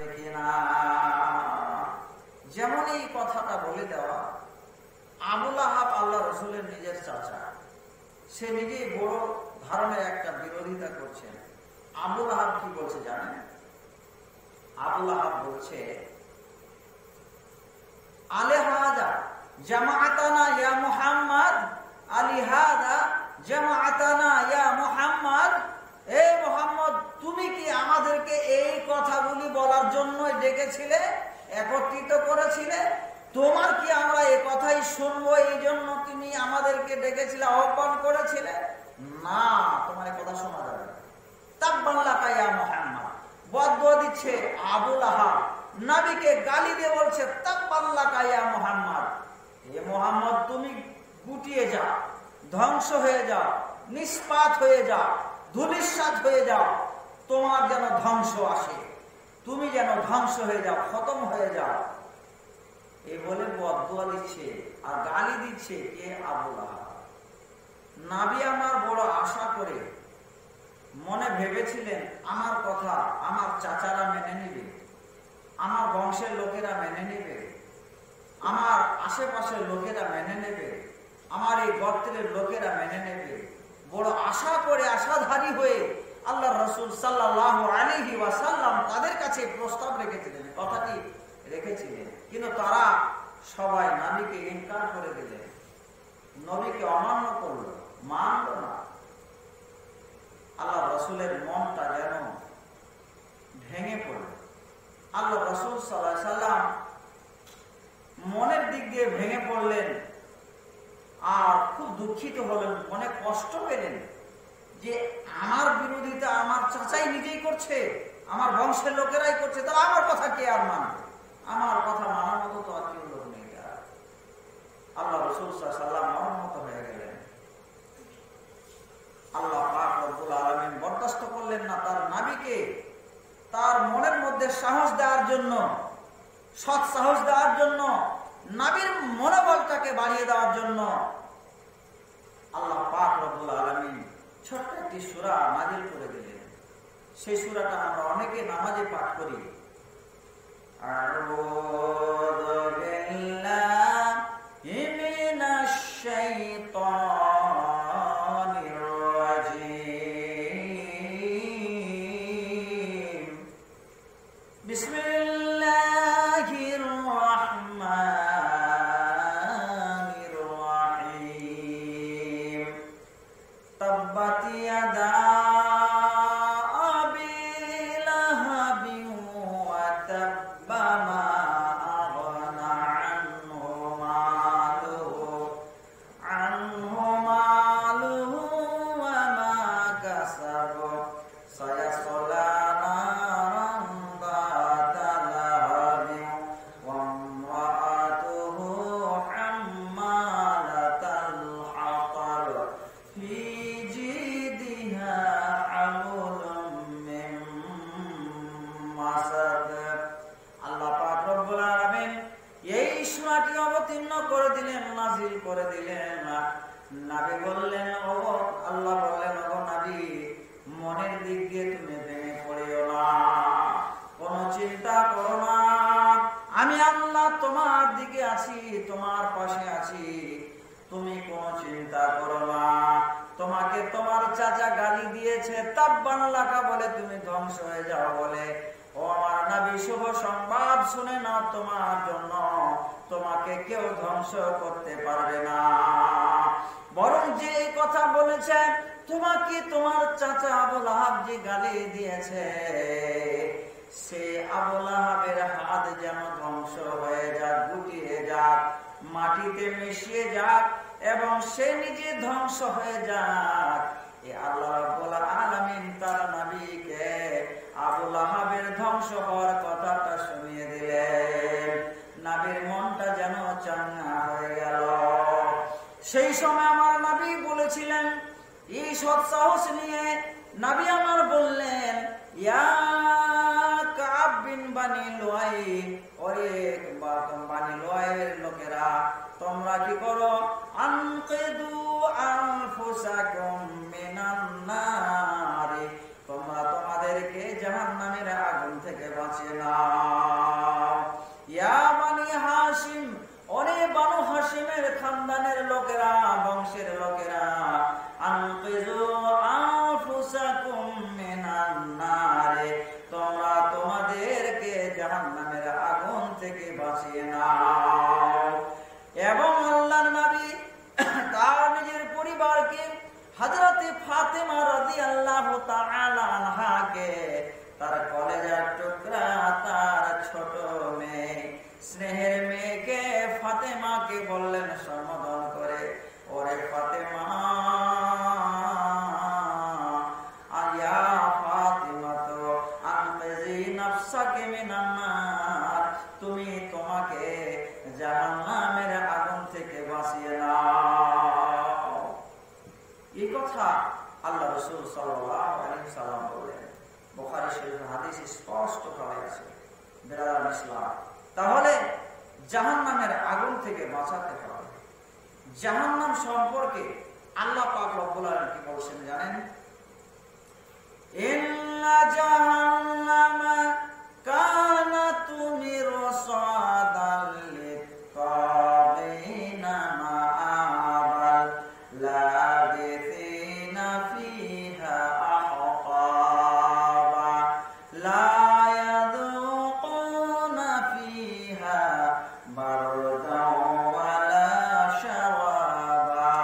যাবে কিনা। যেমন এই কথাটা বলে দেওয়া, আবু লাহাব আল্লাহ রসুলের নিজের চাচা, সে নিজেই বড় ধরনের একটা বিরোধিতা করছেন। আবু লাহাব কি বলছে জানেন? আবু লাহাব বলছে, আলিহাদা জামাআতানা ইয়া মুহাম্মদ, আলিহাদা জামাআতানা ইয়া মুহাম্মদ। এ মুহাম্মদ, তুমি কি আমাদেরকে এই কথাগুলি বলার জন্য ডেকেছিলে, একত্রিত করেছিলে? তোমার কি আমরা এই কথাই শুনবো এই জন্য তুমি আমাদেরকে ডেকেছিলে, আহ্বান করেছিলে? না, তোমার এই কথা শোনা যাবে না। তাব্বান লাকা ইয়া মুহাম্মদ, বদদুয়া দিচ্ছে আবু লাহাব, নবীকে গালি দিয়ে বলছে তাব্বান লাকা ইয়া মুহাম্মদ, এ মুহাম্মদ তুমি গুটিয়ে যাও, ধ্বংস হয়ে যাও, নিষ্পাত হয়ে যাও, ধূলিসাৎ হয়ে যাও, তোমার যেন ধ্বংস আসে, তুমি যেন ধ্বংস হয়ে যাও, খতম হয়ে যাও। এই বলে বদদুয়া দিচ্ছে আর গালি দিচ্ছে কে? আবু লাহাব। নবী আমার বড় আশা করে মনে ভেবেছিলেন আমার কথা আমার চাচারা মেনে নিবে, আমার বংশের লোকেরা মেনে নেবে, আমার আশেপাশের লোকেরা মেনে নেবে, আমার এই গোত্রের লোকেরা মেনে নেবে। বড় আশা করে আশাধারী হয়ে আল্লাহ রসুল সাল্লাল্লাহু আলাইহি ওয়াসাল্লাম তাদের কাছে প্রস্তাব রেখেছিলেন, কথাটি রেখেছিলেন, কিন্তু তারা সবাই নবীকে ইনকার করে দিলেন, নবীকে অমান্য করল, মানল না। আল্লাহ রসুলের মনটা যেন ভেঙে পড়ল। আল্লাহ রসুল সাল্লাল্লাহু আলাইহি ওয়াসাল্লাম মনের দিক দিয়ে ভেঙে পড়লেন আর খুব দুঃখিত হলেন, মনে কষ্ট পেলেন যে আমার বিরোধিতা আমার চাচাই নিজেই করছে, আমার বংশের লোকেরাই করছে, তাহলে আমার কথা কে আর মানবে? আমার কথা মানার মতো তো আর কেউ লোক নেই। আল্লাহ রাসূল সাল্লাল্লাহু আলাইহি ওয়াসাল্লাম মর্মাহত হয়ে গেলেন। আল্লাহ পাক রব্বুল আলামিন বরদাস্ত করলেন না তার নবীকে, তার মনের মধ্যে সাহস দেওয়ার জন্য, সৎ সাহস দেওয়ার জন্য, নবীর মনোবলটাকে বাড়িয়ে দেওয়ার জন্য আল্লাহ পাক রব্বুল আলামিন ছোট্ট একটি সূরা নাযিল করে দিলেন। সেই সূরাটা আমরা অনেকে নামাজে পাঠ করি। আউযু বিল্লাহি মিনাশ শাইতানির রাজীম। বিসমিল্লাহির রাহমানির রাহিম। তাব্বাত ইয়াদা তোমার পাশে আছি, তুমি কোন চিন্তা করো না। তোমাকে তোমার চাচা গালি দিয়েছে তাব্বান লাকা বলে, তুমি ধ্বংস হয়ে যাও বলে, ও আমার নবী শুভ সংবাদ শুনে নাও, তোমার জন্য তোমাকে কেউ ধ্বংস করতে পারবে না। বরং যে কথা বলেছে তোমাকে তোমার চাচা আবু লাহাব যে গালি দিয়েছে, সে আবু লাহাবের হাত যেন ধ্বংস হয়ে যাক, গুটিয়ে যাক, মাটিতে মিশিয়ে যাক এবং সে নিজে ধ্বংস হয়ে যাক। এই আল্লাহ রাব্বুল আলামিন তার নবীকে আবু লাহাবের ধ্বংস হওয়ার কথাটা শুনিয়ে দিলেন। নবীর মনটা যেন চাঙ্গা হয়ে গেল। সেই সময় আমার নবী বলেছিলেন, এই সৎ সাহস নিয়ে নবী আমার বললেন, ইয়া কাব বিন বানি লুআই, ওরে বানি লুআইয়ের লোকেরা, তোমরা কি করো? আনকিদু আনফুসাকুম মিনান নার, তোমরা তোমাদেরকে জাহান্নামের আগুন থেকে বাঁচিয়ে নাও। ইয়া বানি হাশিম, ওরে বানু হাশিমের খানদানের লোকেরা, বংশের লোকেরা, আনকিযু আনফুসাকুম মিনান নারে, তোমরা তোমাদেরকে জাহান্নামের আগুন থেকে বাঁচিয়ে নাও। এবং আল্লাহর নবী তার নিজের পরিবারকে, হযরতে ফাতেমা রাদিয়াল্লাহু তাআলা আনহাকে, তার কলেজার টুকরা, তার ছোট মেয়ে, স্নেহের মেয়েকে ফাতেমাকে বললেন সম্বোধন করে, ওরে ফাতেমা, আয়া ফাতেমা, তো আনকিযি নাফসাকি মিনান নার, তুমি তোমাকে জাহান্নামের আগুন থেকে বাঁচিয়ে নাও। এই কথা আল্লাহ রাসূল সাল্লাল্লাহু আলাইহি ওয়াসাল্লাম বলেন। বুখারী শরীফের হাদিস স্পষ্ট ভাবে আছে। বিরাদার ইসলাম, তাহলে জাহান্নামের আগুন থেকে বাঁচাতে হবে। জাহান্নাম সম্পর্কে আল্লাহ পাক রব্বুল আলামিন কি বলছেন জানেন? ইন্না জাহান্নামা কানাত মিরসাদাল লিত্তাগিনা মাআবাল লাবিথিনা ফিহা আহকাবা লা ইয়াযুকুনা ফিহা বারদাও ওয়ালা শারাবা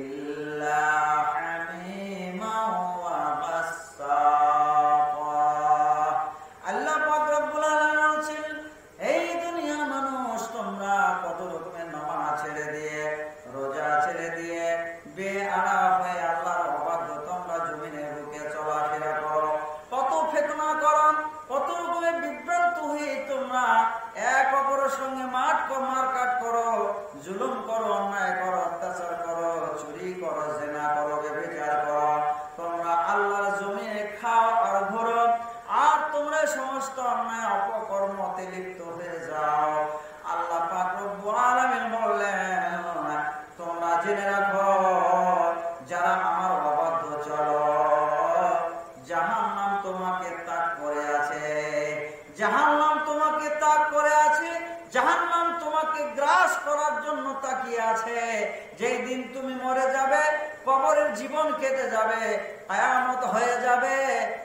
ইল্লা হামিমান ওয়া গাসসাকা। আল্লাহ পাক রব্বুল আলামিন বলেন, এই দুনিয়ার মানুষ, তোমরা কত রকমের নামাজ ছেড়ে দিয়ে, রোজা ছেড়ে দিয়ে, বেআরা হয়ে আল্লাহর অবাধ্য তোমরা জমিনের বুকে চলাফেরা করো, কত ফিতনা করো, কত রকমের বিভ্রান্ত হয়ে তোমরা এক অপরের সঙ্গে মারকাট করো, জুলুম করো, অন্যায় করো, অত্যাচার করো, চুরি করো, জিনা করো, ব্যভিচার করো, তোমরা আল্লাহর জমিনে খাও আর ঘোরো, আর তোমরা সমস্ত অন্যায় অপকর্মতে লিপ্ত হয়ে যাও। আল্লাহ পাক রব্বুল আলামিন বললেন, তোমরা জেনে রাখো, যারা আমার অবাধ্য চলো, জাহান্নাম তোমাকে তাক করে আছে, জাহান্নাম তোমাকে তাক করে আছে, জাহান্নাম তোমাকে গ্রাস করার জন্য তাকিয়ে আছে। যেই দিন তুমি মরে যাবে, কবরের জীবন কেটে যাবে, কিয়ামত হয়ে যাবে,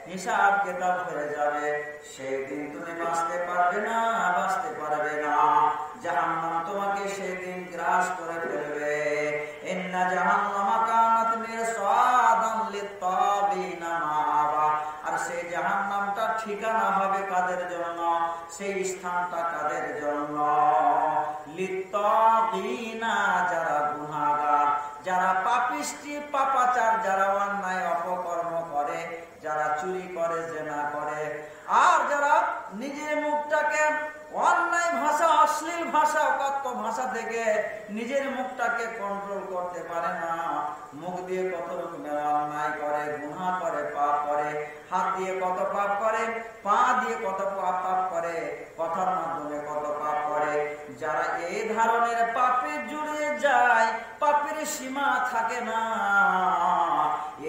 হিসাব কিতাব হয়ে যাবে, সেই দিন তুমি বাঁচতে পারবে না, বাঁচতে পারবে না। জাহান্নাম তোমাকে সেই দিন গ্রাস করে ফেলবে। ইন্না জাহান্নামা কানাত মিরসাদান লিত্তাগিনা মাআবা, আর সেই জাহান্নামটা ঠিকানা হবে কাদের জন্য? সেই স্থানটা কাদের জন্য? লিত্তাগিনা, যারা গুনাহগার, যারা পাপিষ্টি, পাপাচার, যারা অন্যায় অপকর্ম করে, যারা চুরি করে, জিনা করে, আর যারা নিজের মুখটাকে অন্যায় ভাষা, অশ্লীল ভাষা, অকথ্য ভাষা থেকে নিজের মুখটাকে কন্ট্রোল করতে পারে না, মুখ দিয়ে কত রকমের অন্যায় করে, গুনাহ করে, পাপ করে, হাত দিয়ে কত পাপ করে, পা দিয়ে কত পাপ করে, কথার মাধ্যমে কত পাপ করে, যারা এই ধরনের পাপে জুড়ে যায়, পাপের সীমা থাকে না,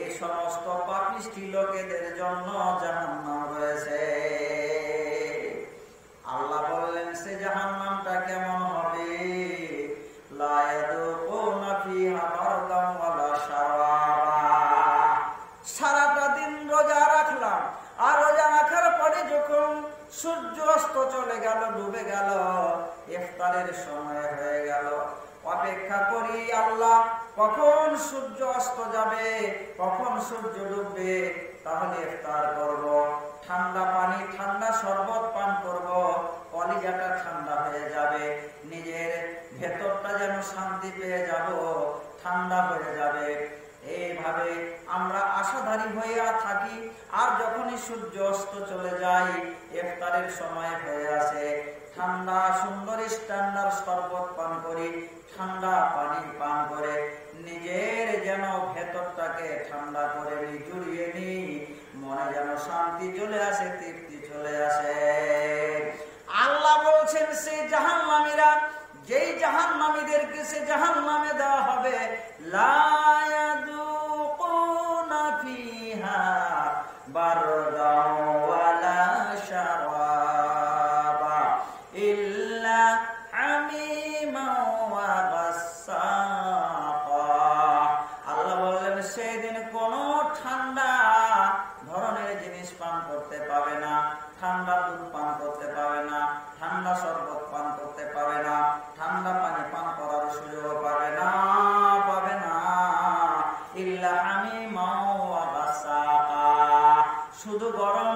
এই সমস্ত পাপিষ্টি লোকেদের জন্য জাহান্নাম রয়েছে। আল্লাহ বললেন, সে জাহান্নামটা কেমন হবে? লা ইয়াযুকুনা ফিহা বারদান ওয়ালা শারাবা। সারাটা দিন রোজা রাখলাম, আর রোজা রাখার পরে যখন সূর্য অস্ত চলে গেল, ডুবে গেল, ইফতারের সময় হয়ে গেল, অপেক্ষা করি আল্লাহ কখন সূর্য অস্ত যাবে, কখন সূর্য ডুববে, তাহলে ইফতার করব, ঠান্ডা পানি, ঠান্ডা শরবত পান করব, কলিজাটা ঠান্ডা হয়ে যাবে, নিজের ভেতরটা যেন শান্তি পেয়ে যাব, ঠান্ডা হয়ে যাবে। এইভাবে আমরা আশাধারী হয়ে থাকি। আর যখনই সূর্য অস্ত চলে যায়, ইফতারের সময় হয়ে আসে, ঠান্ডা সুন্দর স্ট্যান্ডার্ড শরবত পান করি, ঠান্ডা পানি পান করে নিজের যেন ভেতরটাকে ঠান্ডা করে নি, জুড়িয়ে নি, মনে যেন শান্তি চলে আসে, তৃপ্তি চলে আসে। আল্লাহ বলছেন, সেই জাহান্নামীরা, যেই জাহান্নামীদেরকে সে জাহান্নামে দেওয়া হবে, লা ইয়াযুকুনা ফিহা বারদাও দুধ পান করতে পাবে না, ঠান্ডা শরবত পান করতে পাবে না, ঠান্ডা পানি পান করার সুযোগ পাবে না, পাবে না। ইল্লা হামিমান ওয়া গাসাকা, শুধু গরম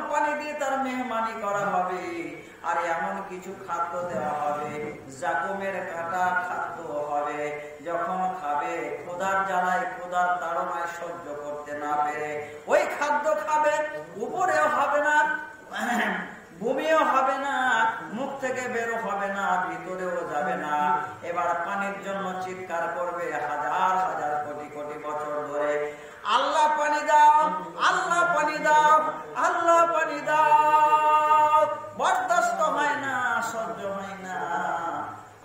পানি দিয়ে তার মেহমানি করা হবে। আর এমন কিছু খাদ্য দেওয়া হবে, জাকুমের কাটা খাদ্য হবে। যখন খাবে ক্ষুধার জ্বালায়, ক্ষুধার তাড়নায় সহ্য করতে না পেরে ওই খাদ্য খাবে, উপরেও হবে না, বমিও হবে না, মুখ থেকে বেরো হবে না, ভিতরেও যাবে না। এবার পানির জন্য চিৎকার করবে হাজার হাজার কোটি কোটি বছর ধরে, আল্লাহ পানি দাও, আল্লাহ পানি দাও, আল্লাহ পানি দাও। বরদাস্ত হয় না, সহ্য হয় না।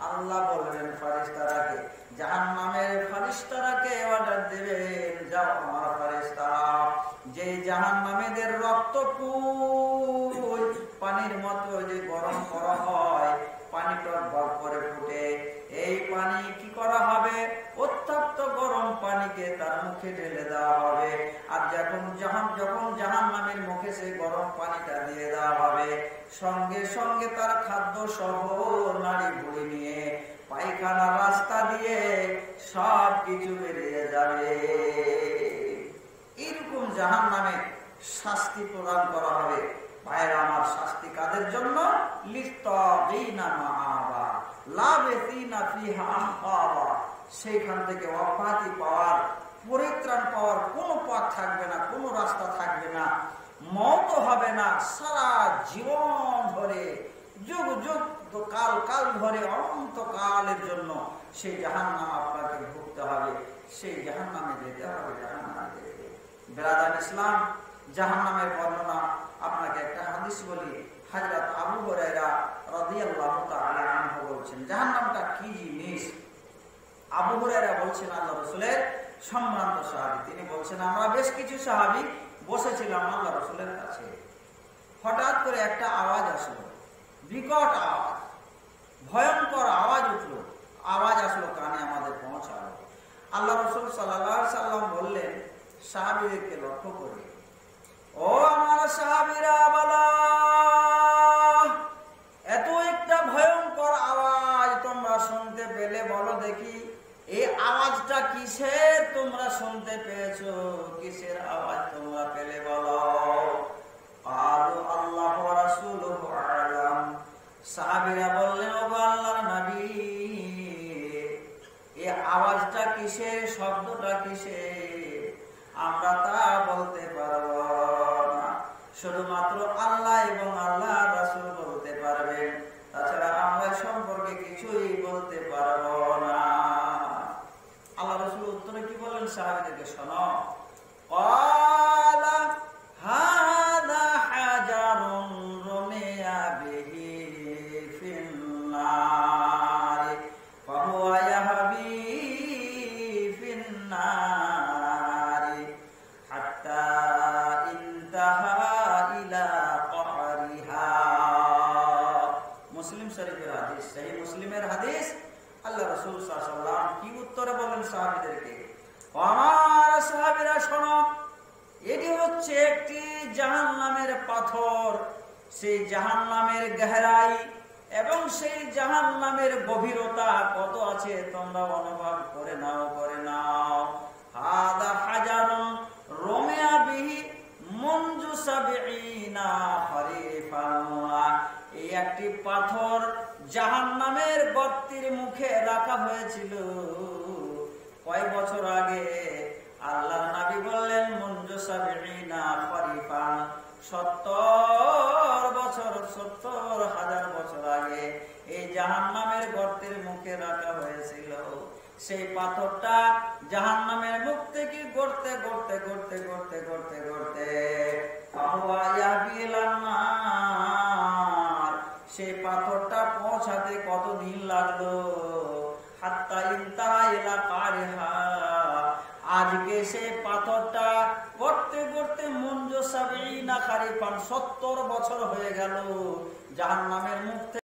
আল্লাহ বলবেন ফারিস্তারাকে, জাহান্নামের ফারিস্তারাকে অর্ডার দেবেন, যাও আমার ফারিস্তারা, যে জাহান্নামীদের রক্ত পুই পানির মতো যে গরম করা হয়, পানি টকবক করে ফুটে, এই পানি কি করা হবে? উত্তপ্ত গরম পানিকে তার মুখে ঢেলে দেওয়া হবে। আর যখন জাহান্নামীর মুখে সেই গরম পানিটা দিয়ে দেওয়া হবে, সঙ্গে সঙ্গে তার খাদ্য সহ নাড়ি ভুড়ি নিয়ে পায়খানার রাস্তা দিয়ে সব কিছু বেরিয়ে যাবে। এরকম জাহান্নামে শাস্তি প্রদান করা হবে। ভাইরা আমার, শাস্তি কাদের জন্য? লিত্তাগীনা মাআবা লাবিসিনা ফিহা আহকাবা, সেইখান থেকে অব্যাহতি পাওয়ার, পরিত্রাণ পাওয়ার কোনো পথ থাকবে না, কোনো রাস্তা থাকবে না, মওত হবে না। সারা জীবন ধরে, যুগ যুগ কাল কাল ধরে, অনন্তকালের জন্য সেই জাহান্নাম আপনাকে ভুগতে হবে, সেই জাহান্নামে যেতে হবে, জাহান্নামে যেতে। বেরাদার ইসলাম, জাহান্নামের বর্ণনা আপনাকে একটা হাদিস বলি। হযরত আবু হুরায়রা রাদিয়াল্লাহু তাআলা আনহু বলছেন, জাহান্নামটা কি জিনিস? আবু হুরায়রা বলছেন, আল্লাহ রাসূলের সম্মানিত সাহাবী, তিনি বলছেন, আমরা বেশ কিছু সাহাবী বসেছিলাম আল্লাহ রাসূলের কাছে। হঠাৎ করে একটা আওয়াজ আসলো, বিকট আওয়াজ, ভয়ঙ্কর আওয়াজ উঠলো, আওয়াজ আসলো কানে আমাদের পৌঁছালো। আল্লাহ রাসূল সাল্লাল্লাহু আলাইহি সাল্লাম বললেন সাহাবীদেরকে লক্ষ্য করে, ও আমার সাহাবীরা, বলো, এত একটা ভয়ঙ্কর আওয়াজ তোমরা শুনতে পেলে, বলো দেখি এই আওয়াজটা কিসের তোমরা শুনতে পেয়েছো? কিসের আওয়াজ তোমরা পেলে বলো? আলু আল্লাহ ওয়া রাসূলুহু আ'লাম, সাহাবীরা বললেন, ও আল্লাহর নবী, এই আওয়াজটা কিসের, শব্দটা কিসের? আমরা তা বলতে পারবো না, শুধুমাত্র আল্লাহ এবং আল্লাহ রাসূল বলতে পারবেন, তাছাড়া আমরা সম্পর্কে কিছুই বলতে পারবো না। আল্লাহ রাসূল উত্তরে কি বলেন? সাহাবীদেরকে শোনো, ক্বালা হাযা হাজারুন রুমিয়া বিহি ফিন্নার ফাহুয়া ইয়াহবি ফিন্নার হাত্তা ইনতাহা ইলা কহরিহা। মুসলিম শরীফের হাদিস, সহিহ মুসলিমের হাদিস। আল্লাহ রাসূল সাল্লাল্লাহু আলাইহি ওয়াসাল্লাম কি উত্তরে বলেন সাহাবীদেরকে? আমার সাহাবীরা শোনো, এটি হচ্ছে একটি জাহান্নামের পাথর। সেই জাহান্নামের গহরাই এবং সেই জাহান্নামের গভীরতা কত আছে তোমরা অনুভব করে নাও, করে নাও। হাদা হাজারুন রুমিয়া বিহি মুনযু সাবঈনা খরিফান, এই একটি পাথর জাহান্নামের গর্তের মুখে রাখা হয়েছিল কয় বছর আগে? আল্লাহর নবী বললেন মুনযু সাবঈনা খরিফান, 70 বছর, 70,000 বছর আগে এই জাহান্নামের গর্তের মুখে রাখা হয়েছিল। সেই পাথরটা জাহান্নামের মুখ থেকে গড়তে গড়তে গড়তে গড়তে গড়তে গড়তে সেই পাথরটা পৌঁছাতে কতদিন লাগলো? হাত্তা ইনতাহা ইলা কারিহা, আজকে সেই পাথরটা গড়তে গড়তে মুনযু সাবঈনা খরিফান, 70 বছর হয়ে গেল জাহান্নামের মুখ